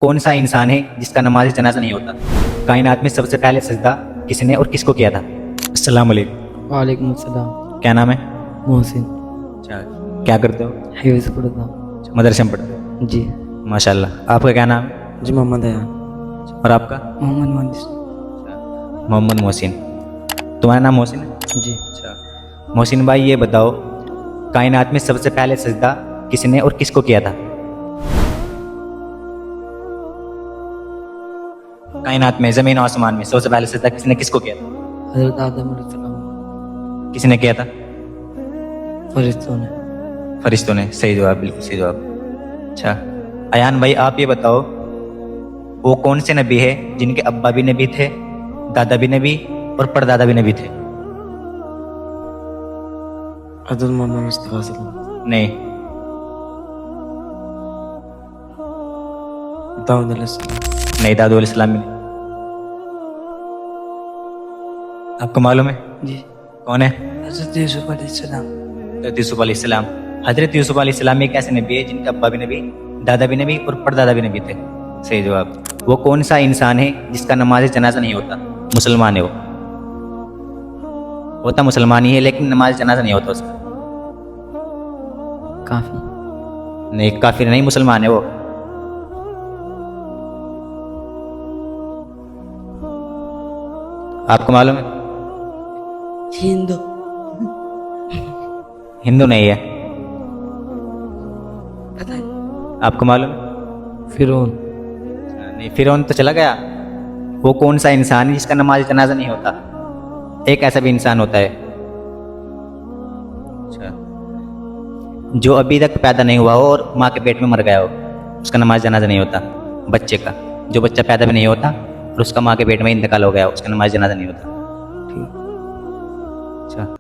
کون سا انسان ہے جس کا نماز جنازہ نہیں ہوتا؟ کائنات میں سب سے پہلے سجدہ کس نے اور کس کو کیا تھا؟ السلام علیکم۔ وعلیکم السلام۔ کیا نام ہے؟ محسن۔ اچھا، کیا کرتے ہو؟ حفظ پڑھتا ہوں۔ مدرسے میں پڑھتے ہو؟ جی۔ ماشاء اللہ۔ آپ کا کیا نام ہے؟ جی محمد ایان۔ اور آپ کا؟ محمد مہندس۔ محمد محسن۔ تمہارا نام محسن ہے؟ جی۔ اچھا محسن بھائی، یہ بتاؤ کائنات میں سب سے پہلے سجدہ کس نے اور کس کو کیا تھا؟ کائنات میں، زمین و آسمان میں سب سے پہلے سجدہ کس نے کس کو کیا تھا؟ حضرت آدم علیہ السلام۔ کس نے کیا تھا؟ فرشتوں نے۔ فرشتوں نے۔ صحیح جواب، بالکل صحیح جواب۔ اچھا ایان بھائی، آپ یہ بتاؤ وہ کون سے نبی ہے جن کے ابا بھی نبی تھے، دادا بھی نبی اور پردادا بھی نبی تھے؟ حضرت محمد مصطفیٰ صلی اللہ علیہ وسلم۔ نہیں۔ داؤد علیہ السلام۔ نہیں، دادو علیہ السلام بھی نہیں۔ آپ کو معلوم ہے جی۔ کون ہے؟ حضرت یوسف علیہ السلام۔ حضرت یوسف علیہ السلام۔ حضرت یوسف علیہ السلام ایک ایسے نبی ہے جن کا ابا بھی نبی، دادا بھی نبی اور پردادا بھی نبی تھے۔ صحیح جواب۔ وہ کون سا انسان ہے جس کا نماز جنازہ نہیں ہوتا؟ مسلمان ہے وہ، ہوتا مسلمان ہی ہے لیکن نماز جنازہ نہیں ہوتا اس کا۔ کافی۔ نہیں، کافر نہیں، مسلمان ہے وہ۔ آپ کو معلوم ہے؟ ہندو۔ ہندو نہیں ہے۔ پتہ ہے۔ آپ کو معلوم ہے؟ فرعون۔ نہیں، فرعون تو چلا گیا۔ وہ کون سا انسان ہے جس کا نماز جنازہ نہیں ہوتا؟ ایک ایسا بھی انسان ہوتا ہے اچھا، جو ابھی تک پیدا نہیں ہوا ہو اور ماں کے پیٹ میں مر گیا ہو، اس کا نماز جنازہ نہیں ہوتا۔ بچے کا، جو بچہ پیدا بھی نہیں ہوتا اور اس کا ماں کے پیٹ میں انتقال ہو گیا ہو، اس کا نماز جنازہ نہیں ہوتا۔ ٹھیک، اچھا۔